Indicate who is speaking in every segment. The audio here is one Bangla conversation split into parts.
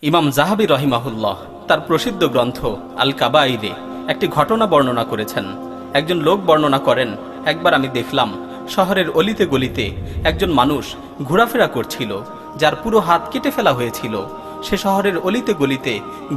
Speaker 1: ইমাম জাহাবী রহিমাহুল্লাহ তার প্রসিদ্ধ গ্রন্থ আল কাবাইরে একটি ঘটনা বর্ণনা করেছেন। একজন লোক বর্ণনা করেন, একবার আমি দেখলাম শহরের অলিতে গলিতে একজন মানুষ ঘোরাফেরা করছিল, যার পুরো হাত কেটে ফেলা হয়েছিল। সে শহরের অলিতে গলিতে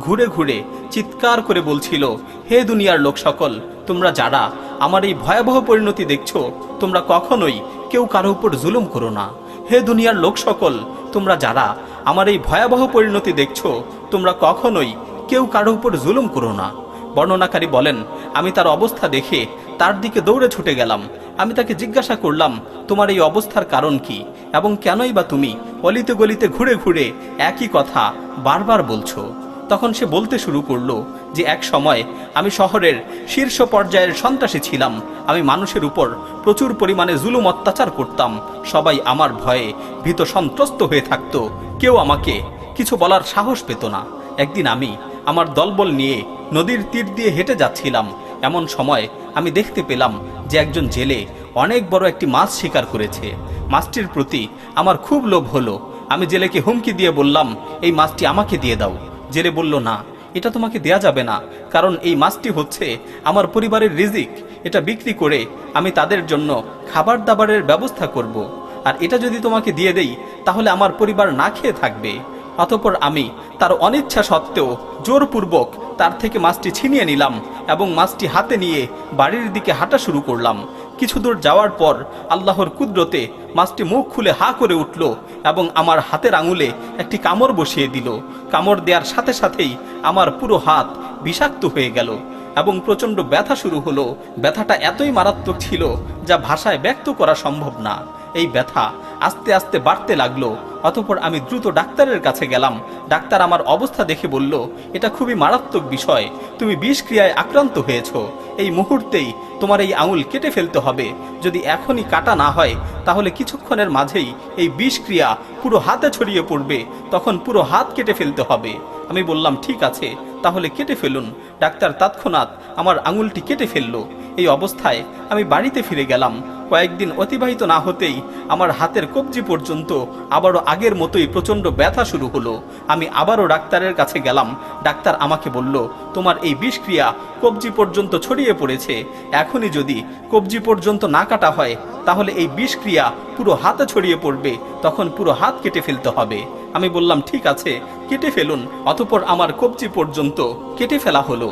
Speaker 1: ঘুরে ঘুরে চিৎকার করে বলছিল, হে দুনিয়ার লোক সকল, তোমরা যারা আমার এই ভয়াবহ পরিণতি দেখছো, তোমরা কখনোই কেউ কারো উপর জুলুম করো না। হে দুনিয়ার লোক সকল, তোমরা যারা আমার এই ভয়াবহ পরিণতি দেখছো, তোমরা কখনোই কেউ কারো উপর জুলুম করো না। বর্ণনাকারী বলেন, আমি তার অবস্থা দেখে তার দিকে দৌড়ে ছুটে গেলাম। আমি তাকে জিজ্ঞাসা করলাম, তোমার এই অবস্থার কারণ কি এবং কেনই বা তুমি অলিতে গলিতে ঘুরে ঘুরে একই কথা বারবার বলছো? তখন সে বলতে শুরু করলো যে এক সময় আমি শহরের শীর্ষ পর্যায়ের সন্ত্রাসী ছিলাম। আমি মানুষের উপর প্রচুর পরিমাণে জুলুম অত্যাচার করতাম। সবাই আমার ভয়ে ভীত সন্ত্রস্ত হয়ে থাকতো, কেউ আমাকে কিছু বলার সাহস পেত না। একদিন আমি আমার দলবল নিয়ে নদীর তীর দিয়ে হেঁটে যাচ্ছিলাম। এমন সময় আমি দেখতে পেলাম যে একজন জেলে অনেক বড় একটি মাছ শিকার করেছে। মাছটির প্রতি আমার খুব লোভ হলো। আমি জেলেকে হুমকি দিয়ে বললাম, এই মাছটি আমাকে দিয়ে দাও। জেলে বলল, না, এটা তোমাকে দেয়া যাবে না, কারণ এই মাছটি হচ্ছে আমার পরিবারের রিজিক। এটা বিক্রি করে আমি তাদের জন্য খাবার দাবারের ব্যবস্থা করব, আর এটা যদি তোমাকে দিয়ে দেই তাহলে আমার পরিবার না খেয়ে থাকবে। অতঃপর আমি তার অনিচ্ছা সত্ত্বেও জোরপূর্বক তার থেকে মাছটি ছিনিয়ে নিলাম এবং মাছটি হাতে নিয়ে বাড়ির দিকে হাঁটা শুরু করলাম। কিছু দূর যাওয়ার পর আল্লাহর কুদরতে মাছটি মুখ খুলে হা করে উঠল এবং আমার হাতের আঙুলে একটি কামড় বসিয়ে দিল। কামড় দেওয়ার সাথে সাথেই আমার পুরো হাত বিষাক্ত হয়ে গেল এবং প্রচণ্ড ব্যথা শুরু হলো। ব্যথাটা এতই মারাত্মক ছিল যা ভাষায় ব্যক্ত করা সম্ভব না। এই ব্যথা আস্তে আস্তে বাড়তে লাগলো। অতঃপর আমি দ্রুত ডাক্তারের কাছে গেলাম। ডাক্তার আমার অবস্থা দেখে বলল, এটা খুবই মারাত্মক বিষয়, তুমি বিষক্রিয়ায় আক্রান্ত হয়েছ। এই মুহূর্তেই তোমার এই আঙুল কেটে ফেলতে হবে। যদি এখনই কাটা না হয় তাহলে কিছুক্ষণের মাঝেই এই বিষক্রিয়া পুরো হাতে ছড়িয়ে পড়বে, তখন পুরো হাত কেটে ফেলতে হবে। আমি বললাম, ঠিক আছে, তাহলে কেটে ফেলুন। ডাক্তার তৎক্ষণাৎ আমার আঙুলটি কেটে ফেললো। এই অবস্থায় আমি বাড়িতে ফিরে গেলাম। কয়েকদিন অতিবাহিত না হতেই আমার হাতের কবজি পর্যন্ত আবারও আগের মতোই প্রচণ্ড ব্যথা শুরু হলো। আমি আবারও ডাক্তারের কাছে গেলাম। ডাক্তার আমাকে বলল, তোমার এই বিষক্রিয়া কবজি পর্যন্ত ছড়িয়ে পড়েছে। এখনই যদি কবজি পর্যন্ত না কাটা হয় তাহলে এই বিষক্রিয়া পুরো হাতে ছড়িয়ে পড়বে, তখন পুরো হাত কেটে ফেলতে হবে। আমি বললাম, ঠিক আছে, কেটে ফেলুন। অতঃপর আমার কবজি পর্যন্ত কেটে ফেলা হলো।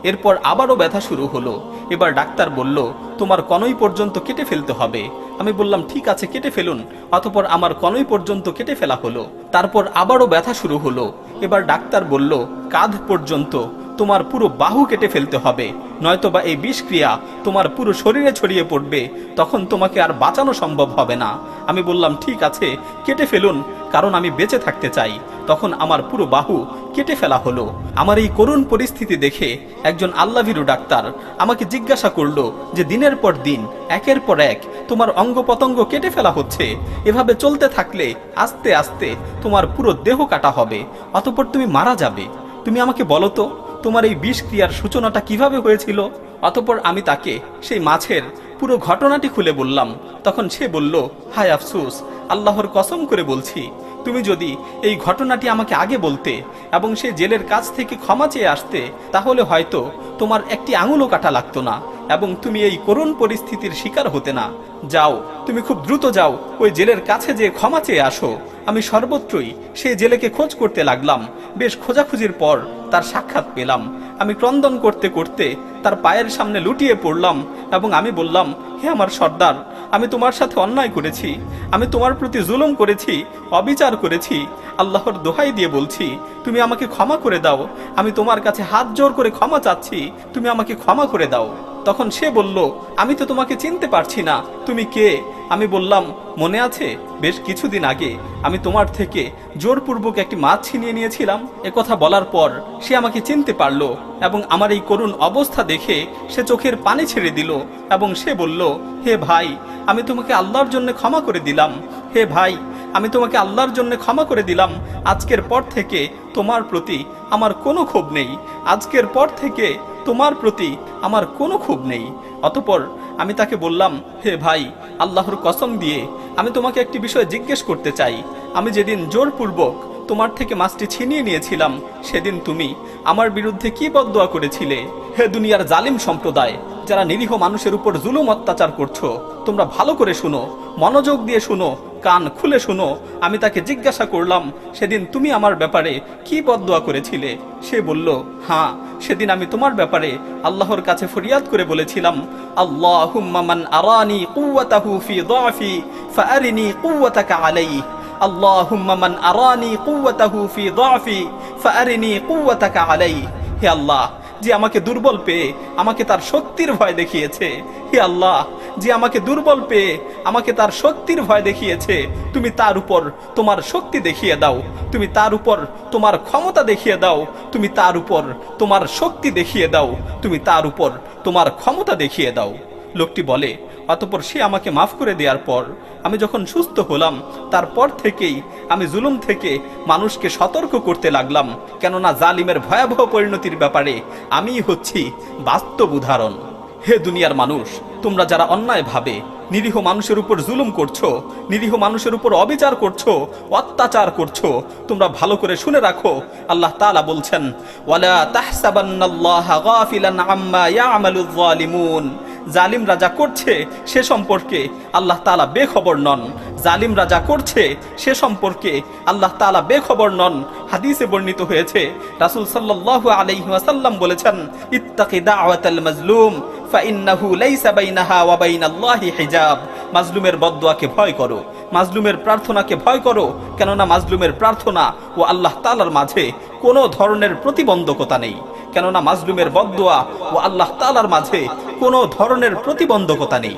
Speaker 1: এরপর আবারও ব্যথা শুরু হলো। এবার ডাক্তার বলল, তোমার কনুই পর্যন্ত কেটে ফেলতে হবে। আমি বললাম, ঠিক আছে, কেটে ফেলুন। অতঃপর আমার কনুই পর্যন্ত কেটে ফেলা হলো। তারপর আবারও ব্যথা শুরু হলো। এবার ডাক্তার বলল, কাঁধ পর্যন্ত তোমার পুরো বাহু কেটে ফেলতে হবে, নয়তোবা এই বিষক্রিয়া তোমার পুরো শরীরে ছড়িয়ে পড়বে, তখন তোমাকে আর বাঁচানো সম্ভব হবে না। আমি বললাম, ঠিক আছে, কেটে ফেলুন, কারণ আমি বেঁচে থাকতে চাই। তখন আমার পুরো বাহু কেটে ফেলা হলো। আমার এই করুণ পরিস্থিতি দেখে একজন আল্লাহভীরু ডাক্তার আমাকে জিজ্ঞাসা করলো যে, দিনের পর দিন একের পর এক তোমার অঙ্গ প্রত্যঙ্গ কেটে ফেলা হচ্ছে, এভাবে চলতে থাকলে আস্তে আস্তে তোমার পুরো দেহ কাটা হবে, অতঃপর তুমি মারা যাবে। তুমি আমাকে বলো তো, তোমার এই বিষক্রিয়ার সূচনাটা কিভাবে হয়েছিল? অতঃপর আমি তাকে সেই মাছের পুরো ঘটনাটি খুলে বললাম। তখন সে বলল, হায় আফসোস, আল্লাহর কসম করে বলছি, তুমি যদি এই ঘটনাটি আমাকে আগে বলতে এবং সেই জেলের কাছ থেকে ক্ষমা চেয়ে আসতে, তাহলে হয়তো তোমার একটি আঙুলও কাটা লাগতো না এবং তুমি এই করুণ পরিস্থিতির শিকার হতে না। যাও, তুমি খুব দ্রুত যাও, ওই জেলের কাছে যে ক্ষমা চেয়ে আসো। আমি সর্বত্রই সেই জেলেকে খোঁজ করতে লাগলাম। বেশ খোঁজাখুঁজির পর তার সাক্ষাৎ পেলাম। আমি ক্রন্দন করতে করতে তার পায়ের সামনে লুটিয়ে পড়লাম এবং আমি বললাম, হে আমার সর্দার, আমি তোমার সাথে অন্যায় করেছি, আমি তোমার প্রতি জুলুম করেছি, অবিচার করেছি। আল্লাহর দোহাই দিয়ে বলছি, তুমি আমাকে ক্ষমা করে দাও। আমি তোমার কাছে হাত জোর করে ক্ষমা চাচ্ছি, তুমি আমাকে ক্ষমা করে দাও। তখন সে বলল, আমি তো তোমাকে চিনতে পারছি না, তুমি কে? আমি বললাম, মনে আছে বেশ কিছুদিন আগে আমি তোমার থেকে জোরপূর্বক একটি মাছ ছিনিয়ে নিয়েছিলাম? একথা বলার পর সে আমাকে চিনতে পারলো এবং আমার এই করুণ অবস্থা দেখে সে চোখের পানি ছেড়ে দিল এবং সে বলল, হে ভাই, আমি তোমাকে আল্লাহর জন্য ক্ষমা করে দিলাম। হে ভাই, আমি তোমাকে আল্লাহর জন্য ক্ষমা করে দিলাম। আজকের পর থেকে তোমার প্রতি আমার কোনো ক্ষোভ নেই। আজকের পর থেকে তোমার প্রতি আমার কোনো ক্ষোভ নেই। অতঃপর আমি তাকে বললাম, হে ভাই, আল্লাহর কসম দিয়ে আমি তোমাকে একটি বিষয় জিজ্ঞেস করতে চাই। আমি যেদিন জোরপূর্বক তোমার থেকে মাছটি ছিনিয়ে নিয়েছিলাম, সেদিন তুমি আমার বিরুদ্ধে কি বদদোয়া করেছিলে। হে দুনিয়ার জালিম সম্প্রদায়, যারা নিরীহ মানুষের উপর জুলুম অত্যাচার করছো, তোমরা ভালো করে শুনো, মনোযোগ দিয়ে শুনো, কান খুলে শুনো। আমি তাকে জিজ্ঞাসা করলাম, সেদিন তুমি আমার ব্যাপারে কি বদদোয়া করেছিলে? সে বলল, হ্যাঁ, সেদিন আমি তোমার ব্যাপারে আল্লাহর কাছে ফরিয়াদ করে বলেছিলাম, আল্লাহুম্মা মান আরানি কুওয়াতাহু ফি যাফি ফাআরিনি কুওয়াতাকা আলাইহি, আল্লাহুম্মা মান আরানি কুওয়াতাহু ফি যাফি ফাআরিনি কুওয়াতাকা আলাইহি। হে আল্লাহ, যে আমাকে দুর্বল পেয়ে আমাকে তার শক্তির ভয় দেখিয়েছে, হে আল্লাহ, যে আমাকে দুর্বল পেয়ে আমাকে তার শক্তির ভয় দেখিয়েছে, তুমি তার উপর তোমার শক্তি দেখিয়ে দাও, তুমি তার উপর তোমার ক্ষমতা দেখিয়ে দাও, তুমি তার উপর তোমার শক্তি দেখিয়ে দাও, তুমি তার উপর তোমার ক্ষমতা দেখিয়ে দাও। লোকটি বলে, অতঃপর সে আমাকে মাফ করে দেওয়ার পর আমি যখন সুস্থ হলাম, তারপর থেকেই আমি জুলুম থেকে মানুষকে সতর্ক করতে লাগলাম, কেননা জালিমের ভয়াবহ পরিণতির ব্যাপারে আমিই হচ্ছি বাস্তব উদাহরণ। হে দুনিয়ার মানুষ, তোমরা যারা অন্যায়ভাবে নিরীহ মানুষের উপর জুলুম করছো, নিরীহ মানুষের উপর অবিচার করছো, অত্যাচার করছো, তোমরা ভালো করে শুনে রাখো, আল্লাহ তাআলা বলছেন, ওয়ালা তাহসাবান্নাল্লাহা গাফিলান আম্মা ইয়ামালুয যালিমুন। জালিমরা যা করছে সে সম্পর্কে আল্লাহ তাআলা বেখবর নন। জালিমরা যা করছে সে সম্পর্কে আল্লাহ তাআলা বেখবর নন। হাদিসে বর্ণিত হয়েছে, রাসূল সাল্লাল্লাহু আলাইহি ওয়াসাল্লাম বলেছেন, ইত্তাকি দাওয়াতাল মাজলুম ফাইন্নাহু লাইসা বাইনাহা ওয়া বাইনাল্লাহি হিজাব। মাজলুমের বদদোয়াকে ভয় করো, মাজলুমের প্রার্থনাকে ভয় করো, কেননা মাজলুমের প্রার্থনা ও আল্লাহ তাআলার মাঝে কোনো ধরনের প্রতিবন্ধকতা নেই, কেননা মাজলুমের বদদোয়া ও আল্লাহ তাআলার মাঝে কোনো ধরনের প্রতিবন্ধকতা নেই।